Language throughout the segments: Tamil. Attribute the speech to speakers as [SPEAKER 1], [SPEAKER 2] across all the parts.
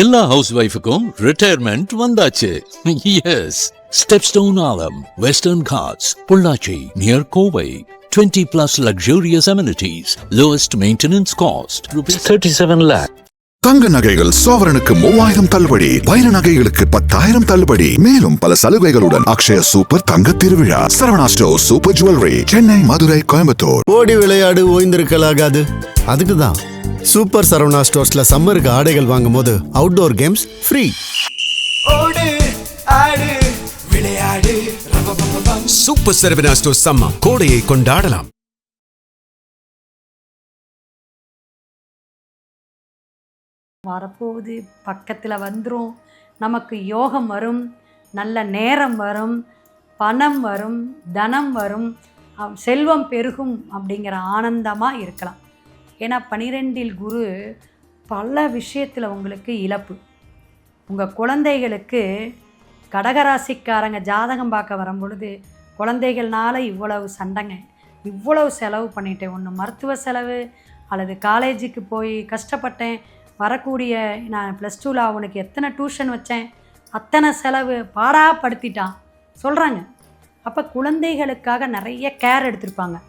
[SPEAKER 1] எல்லா ஹவுஸ் ஒய்ஃபுக்கும் ரிட்டையர்மெண்ட் வந்தாச்சு. எஸ், ஸ்டெப்ஸ்டோன் ஆலம், Western Ghats, Pollachi near Kovai. 20+ luxurious amenities, lowest maintenance cost, ₹37 lakh.
[SPEAKER 2] தங்க நகைகள் சோவரனுக்கு 3000 தள்ளுபடி, வைர நகைகளுக்கு 10,000 தள்ளுபடி, மேலும் பல சலுகைகளுடன் அக்ஷய சூப்பர் தங்க திருவிழா. Saravana store super jewellery, Chennai, Madurai, Coimbatore.
[SPEAKER 3] ஓடி விளையாடு, ஓய்ந்திருக்கலாகாது. அதுக்கு தான் சூப்பர் சரவணா ஸ்டோர்ஸ்ல சம்மருக்கு ஆடைகள் வாங்கும் போது அவுட்டோர் கேம்ஸ் ஃப்ரீ.
[SPEAKER 4] ஓடு ஆடு விளையாடு.
[SPEAKER 5] சூப்பர் சரவணா ஸ்டோர்ஸ் சம்மா கோடையை கொண்டாடலாம்.
[SPEAKER 6] வரப்போகுது, பக்கத்தில் வந்துடும், நமக்கு யோகம் வரும், நல்ல நேரம் வரும், பணம் வரும், தனம் வரும், செல்வம் பெருகும் அப்படிங்கிற ஆனந்தமாக இருக்கலாம். ஏன்னா 12இல் குரு பல விஷயத்தில் உங்களுக்கு இழப்பு. உங்கள் குழந்தைகளுக்கு கடகராசிக்காரங்க ஜாதகம் பார்க்க வரும் பொழுது குழந்தைகள்னால இவ்வளவு சண்டைங்க, இவ்வளவு செலவு பண்ணிட்டேன், ஒன்று மருத்துவ செலவு அல்லது காலேஜுக்கு போய் கஷ்டப்பட்டேன், வரக்கூடிய நான் +2ல் அவனுக்கு எத்தனை டியூஷன் வச்சேன், அத்தனை செலவு பாடாப்படுத்திட்டான் சொல்கிறாங்க. அப்போ குழந்தைகளுக்காக நிறைய கேர் எடுத்திருப்பாங்க.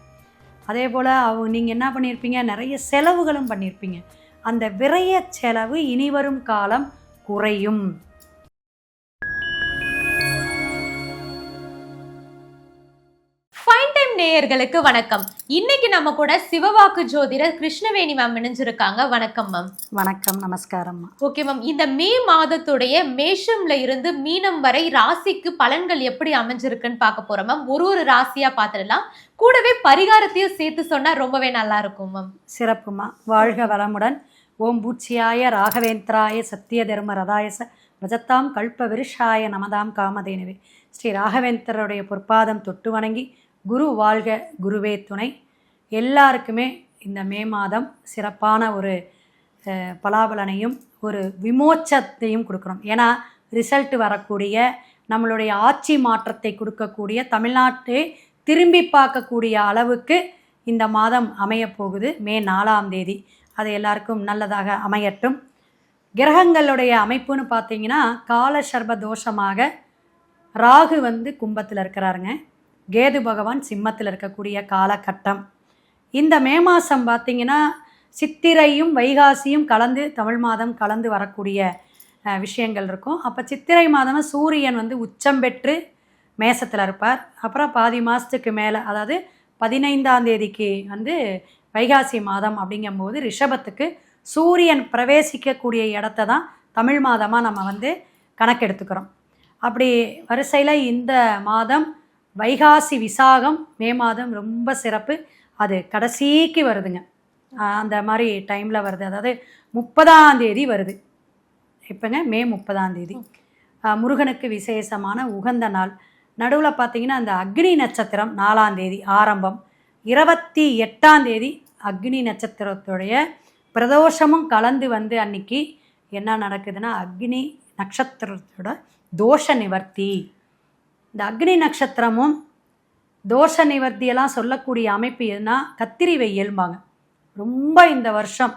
[SPEAKER 6] அதே போல் நீங்கள் என்ன பண்ணியிருப்பீங்க, நிறைய செலவுகளும் பண்ணியிருப்பீங்க. அந்த விரய செலவு இனி வரும் காலம் குறையும்.
[SPEAKER 7] நேயர்களுக்கு வணக்கம். இன்னைக்கு நம்ம கூட சிவவாக்கு ஜோதிடர் கிருஷ்ணவேணி மேம் இணைஞ்சிருக்காங்க. வணக்கம் மேம்.
[SPEAKER 6] வணக்கம், நமஸ்காரம்.
[SPEAKER 7] ஓகே மேம், இந்த மே மாதத்துடைய மேஷம்ல இருந்து மீனம் வரை ராசிக்கு பலன்கள் எப்படி அமைஞ்சிருக்குன்னு பார்க்க போறோம் மேம். ஒரு ராசியா பார்த்துடலாம், கூடவே பரிகாரத்தையும் சேர்த்து சொன்னா ரொம்பவே நல்லா இருக்கும் மேம்.
[SPEAKER 6] சிறப்புமா, வாழ்க வளமுடன். ஓம் பூச்சியாய ராகவேந்திராய சத்திய தர்ம ரதாயச வஜத்தாம் கல்ப விருஷாய நமதாம் காமதேனுவே. ஸ்ரீ ராகவேந்திரருடைய பொற்பாதம் தொட்டு வணங்கி குரு வாழ்க, குருவே துணை. எல்லாருக்குமே இந்த மே மாதம் சிறப்பான ஒரு பலாபலனையும் ஒரு விமோச்சத்தையும் கொடுக்குறோம். ஏன்னா ரிசல்ட் வரக்கூடிய, நம்மளுடைய ஆட்சி மாற்றத்தை கொடுக்கக்கூடிய, தமிழ்நாட்டை திரும்பி பார்க்கக்கூடிய அளவுக்கு இந்த மாதம் அமையப்போகுது. மே 4ஆம் தேதி. அது எல்லாருக்கும் நல்லதாக அமையட்டும். கிரகங்களுடைய அமைப்புன்னு பார்த்தீங்கன்னா கால சர்ப தோஷமாக ராகு கும்பத்தில் இருக்கிறாருங்க, கேது பகவான் சிம்மத்தில் இருக்கக்கூடிய காலகட்டம். இந்த மே மாதம் பார்த்திங்கன்னா சித்திரையும் வைகாசியும் கலந்து, தமிழ் மாதம் கலந்து வரக்கூடிய விஷயங்கள் இருக்கும். அப்போ சித்திரை மாதம் சூரியன் உச்சம் பெற்று மேசத்தில் இருப்பார். அப்புறம் பாதி மாதத்துக்கு மேலே, அதாவது 15ஆம் தேதிக்கு வைகாசி மாதம் அப்படிங்கும்போது ரிஷபத்துக்கு சூரியன் பிரவேசிக்கக்கூடிய இடத்த தான் தமிழ் மாதமாக நம்ம கணக்கெடுத்துக்கிறோம். அப்படி வரிசையில் இந்த மாதம் வைகாசி விசாகம் மே மாதம் ரொம்ப சிறப்பு. அது கடைசிக்கு வருதுங்க, அந்த மாதிரி டைமில் வருது. அதாவது 30ஆம் தேதி வருது. இப்போங்க மே 30ஆம் தேதி முருகனுக்கு விசேஷமான உகந்த நாள். நடுவில் பார்த்திங்கன்னா அந்த அக்னி நட்சத்திரம் 4ஆம் தேதி ஆரம்பம். 28ஆம் தேதி அக்னி நட்சத்திரத்துடைய பிரதோஷமும் கலந்து அன்னைக்கு என்ன நடக்குதுன்னா அக்னி நட்சத்திரத்தோட தோஷ நிவர்த்தி. இந்த அக்னி நட்சத்திரமும் தோஷ நிவர்த்தியெல்லாம் சொல்லக்கூடிய அமைப்பு எதுனா கத்திரி வெயில்பாங்க. ரொம்ப இந்த வருஷம்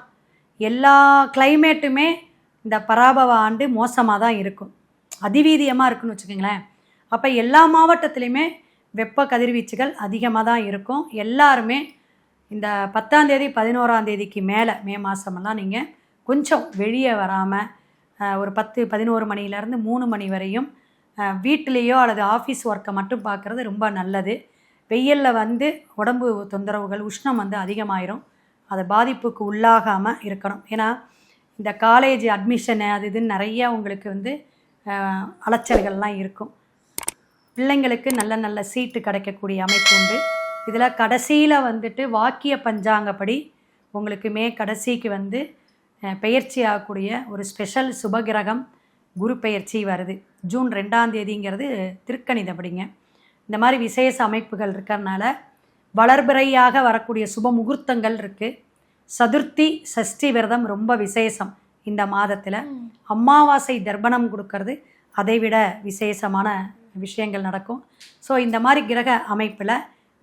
[SPEAKER 6] எல்லா கிளைமேட்டுமே இந்த பராபவ ஆண்டு மோசமாக தான் இருக்கும், அதிவீதியமாக இருக்குன்னு வச்சுக்கோங்களேன். அப்போ எல்லா மாவட்டத்துலேயுமே வெப்ப கதிர்வீச்சுகள் அதிகமாக தான் இருக்கும். எல்லாருமே இந்த 10ஆம் தேதி 11ஆம் தேதிக்கு மேலே மே மாதமெல்லாம் நீங்கள் கொஞ்சம் வெளியே வராமல் ஒரு 10-11 மணிலேருந்து 3 மணி வரையும் வீட்டிலேயோ அல்லது ஆஃபீஸ் ஒர்க்கை மட்டும் பார்க்குறது ரொம்ப நல்லது. வெயிலில் உடம்பு தொந்தரவுகள், உஷ்ணம் அதிகமாயிரும். அதை பாதிப்புக்கு உள்ளாகாமல் இருக்கணும். ஏன்னா இந்த காலேஜ் அட்மிஷனு அது இதுன்னு நிறையா உங்களுக்கு அலைச்சல்கள்லாம் இருக்கும். பிள்ளைங்களுக்கு நல்ல நல்ல சீட்டு கிடைக்கக்கூடிய அமைப்பு உண்டு. இதில் கடைசியில் வாக்கிய பஞ்சாங்கப்படி உங்களுக்கு மே கடைசிக்கு பெயர்ச்சி ஆகக்கூடிய ஒரு ஸ்பெஷல் சுபகிரகம் குரு பெயர்ச்சி வருது. ஜூன் 2ஆம் தேதிங்கிறது திருக்கணிதப்படிங்க. இந்த மாதிரி விசேஷ அமைப்புகள் இருக்கிறதுனால வளர்பிறையாக வரக்கூடிய சுப முகூர்த்தங்கள் இருக்குது. சதுர்த்தி சஷ்டி விரதம் ரொம்ப விசேஷம் இந்த மாதத்தில். அமாவாசை தர்ப்பணம் கொடுக்கறது அதைவிட விசேஷமான விஷயங்கள் நடக்கும். ஸோ இந்த மாதிரி கிரக அமைப்பில்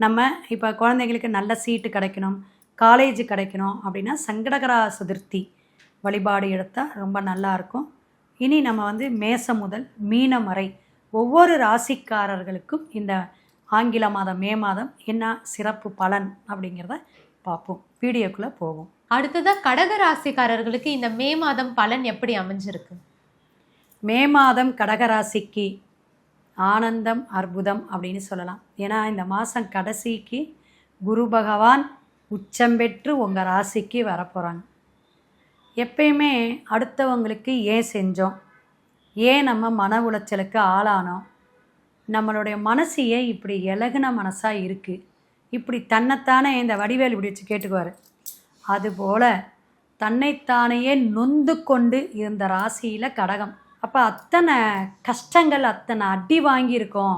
[SPEAKER 6] நம்ம இப்போ குழந்தைங்களுக்கு நல்ல சீட்டு கிடைக்கணும், காலேஜ் கிடைக்கணும் அப்படின்னா சங்கடகரா சதுர்த்தி வழிபாடு எடுத்தால் ரொம்ப நல்லாயிருக்கும். இனி நம்ம வந்து மேசம் முதல் மீனம் வரை ஒவ்வொரு ராசிக்காரர்களுக்கும் இந்த ஆங்கில மாதம் மே மாதம் என்ன சிறப்பு பலன் அப்படிங்கிறத பார்ப்போம். வீடியோக்குள்ளே போவோம்.
[SPEAKER 7] அடுத்ததாக கடக ராசிக்காரர்களுக்கு இந்த மே மாதம் பலன் எப்படி அமைஞ்சிருக்கு?
[SPEAKER 6] மே மாதம் கடகராசிக்கு ஆனந்தம் அற்புதம் அப்படின்னு சொல்லலாம். ஏன்னா இந்த மாதம் கடைசிக்கு குரு பகவான் உச்சம் பெற்று உங்கள் ராசிக்கு வரப்போகிறாங்க. எப்பயுமே அடுத்தவங்களுக்கு ஏன் செஞ்சோம், ஏன் நம்ம மன உளைச்சலுக்கு ஆளானோம், நம்மளுடைய மனசு ஏன் இப்படி இலகுன மனசாக இருக்குது, இப்படி தன்னைத்தானே இந்த வடிவேல் இப்படி வச்சு கேட்டுக்குவார். அதுபோல் தன்னைத்தானையே நொந்து கொண்டு இருந்த ராசியில் கடகம். அப்போ அத்தனை கஷ்டங்கள், அத்தனை அடி வாங்கியிருக்கோம்,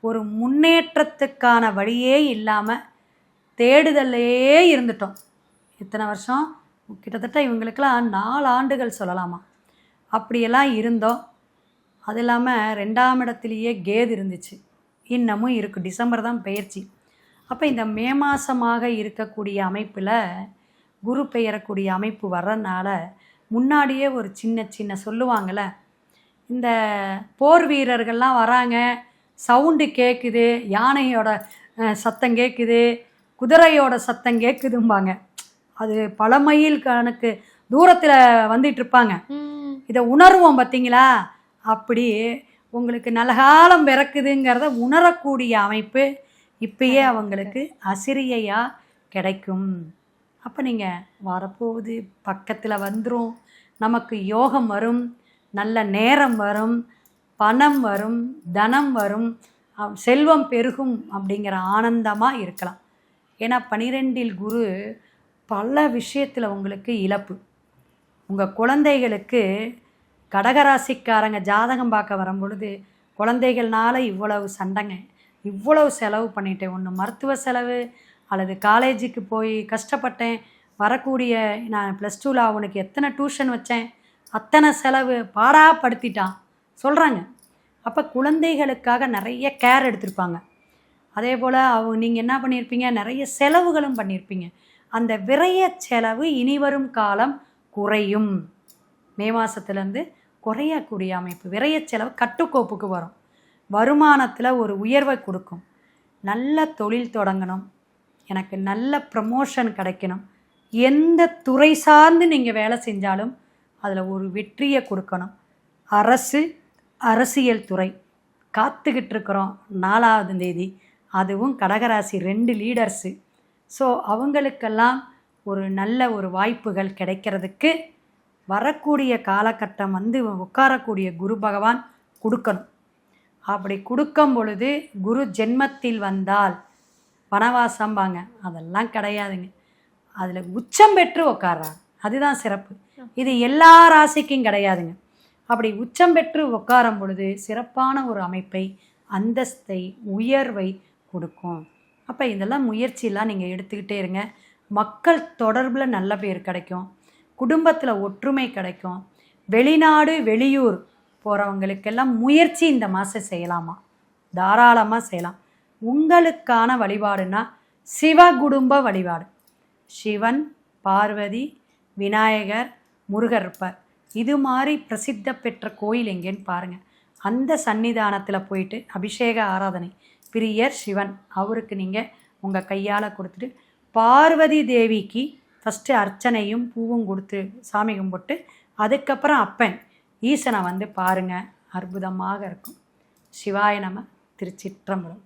[SPEAKER 6] ஒரு முன்னேற்றத்துக்கான வழியே இல்லாமல் தேடுதல்லே இருந்துட்டோம். இத்தனை வருஷம் கிட்டத்தட்ட இவங்களுக்கெல்லாம் 4 ஆண்டுகள் சொல்லலாமா, அப்படியெல்லாம் இருந்தோம். அது இல்லாமல் 2ஆம் இடத்துலையே கேது இருந்துச்சு, இன்னமும் இருக்குது. டிசம்பர் தான் பெயர்ச்சி. அப்போ இந்த மே மாதமாக இருக்கக்கூடிய அமைப்பில் குரு பெயரக்கூடிய அமைப்பு வர்றதுனால முன்னாடியே ஒரு சின்ன சொல்லுவாங்கள்ல, இந்த போர் வீரர்கள்லாம் வராங்க, சவுண்டு கேட்குது, யானையோட சத்தம் கேட்குது, குதிரையோட சத்தம் கேட்குதும்பாங்க. அது பல மைல் கணக்கு தூரத்தில் வந்துட்டுருப்பாங்க. இதை உணர்வோம் பார்த்தீங்களா? அப்படி உங்களுக்கு நல்ல காலம் பிறக்குதுங்கிறத உணரக்கூடிய அமைப்பு இப்பயே அவங்களுக்கு அசிரியையாக கிடைக்கும். அப்போ நீங்கள் வரப்போகுது, பக்கத்தில் வந்துடும், நமக்கு யோகம் வரும், நல்ல நேரம் வரும், பணம் வரும், தனம் வரும், செல்வம் பெருகும் அப்படிங்கிற ஆனந்தமாக இருக்கலாம். ஏன்னா 12இல் குரு பல விஷயத்தில் உங்களுக்கு இழப்பு. உங்கள் குழந்தைகளுக்கு கடகராசிக்காரங்க ஜாதகம் பார்க்க வரும்பொழுது குழந்தைகள்னால இவ்வளவு சண்டைங்க, இவ்வளவு செலவு பண்ணிட்டேன், ஒன்று மருத்துவ செலவு அல்லது காலேஜுக்கு போய் கஷ்டப்பட்டேன், வரக்கூடிய நான் +2ல் அவனுக்கு எத்தனை டியூஷன் வச்சேன், அத்தனை செலவு பாடாப்படுத்திட்டான் சொல்கிறாங்க. அப்போ குழந்தைகளுக்காக நிறைய கேர் எடுத்திருப்பாங்க. அதே போல் நீங்கள் என்ன பண்ணியிருப்பீங்க, நிறைய செலவுகளும் பண்ணியிருப்பீங்க. அந்த விரய செலவு இனி வரும் காலம் குறையும். மே மாதத்துலேருந்து குறையக்கூடிய அமைப்பு. விரய செலவு கட்டுக்கோப்புக்கு வரும். வருமானத்தில் ஒரு உயர்வை கொடுக்கும். நல்ல தொழில் தொடங்கணும், எனக்கு நல்ல ப்ரமோஷன் கிடைக்கணும், எந்த துறை சார்ந்து நீங்கள் வேலை செஞ்சாலும் அதில் ஒரு வெற்றியை கொடுக்கணும். அரசியல் துறை காத்துக்கிட்டு இருக்கிறோம் 4ஆம் தேதி, அதுவும் கடகராசி 2 லீடர்ஸு. ஸோ அவங்களுக்கெல்லாம் ஒரு நல்ல ஒரு வாய்ப்புகள் கிடைக்கிறதுக்கு வரக்கூடிய காலகட்டம் வந்து உட்காரக்கூடிய குரு பகவான் கொடுக்கணும். அப்படி கொடுக்கும் பொழுது குரு ஜென்மத்தில் வந்தால் வனவாசம்பாங்க, அதெல்லாம் கிடையாதுங்க. அதில் உச்சம் பெற்று உட்கார்றாங்க, அதுதான் சிறப்பு. இது எல்லா ராசிக்கும் கிடையாதுங்க. அப்படி உச்சம் பெற்று உட்காரும் பொழுது சிறப்பான ஒரு அமைப்பை, அந்தஸ்தை, உயர்வை கொடுக்கும். அப்போ இதெல்லாம் முயற்சியெல்லாம் நீங்கள் எடுத்துக்கிட்டே இருங்க. மக்கள் தொடர்பில் நல்ல பேர் கிடைக்கும், குடும்பத்தில் ஒற்றுமை கிடைக்கும். வெளிநாடு வெளியூர் போகிறவங்களுக்கெல்லாம் முயற்சி இந்த மாதம் செய்யலாமா, தாராளமாக செய்யலாம். உங்களுக்கான வழிபாடுனா சிவகுடும்ப வழிபாடு. சிவன், பார்வதி, விநாயகர், முருகர்ப்பர், இது மாதிரி பிரசித்த பெற்ற கோயில் எங்கேன்னு பாருங்கள். அந்த சன்னிதானத்தில் போயிட்டு அபிஷேக ஆராதனை, பிரியர் சிவன், அவருக்கு நீங்கள் உங்கள் கையால் கொடுத்துட்டு பார்வதி தேவிக்கு ஃபஸ்ட்டு அர்ச்சனையும் பூவும் கொடுத்து சாமி கும்பிட்டு அதுக்கப்புறம் அப்பன் ஈசனை வந்து பாருங்கள், அற்புதமாக இருக்கும். சிவாய நம. திருச்சிற்றம்பலம்.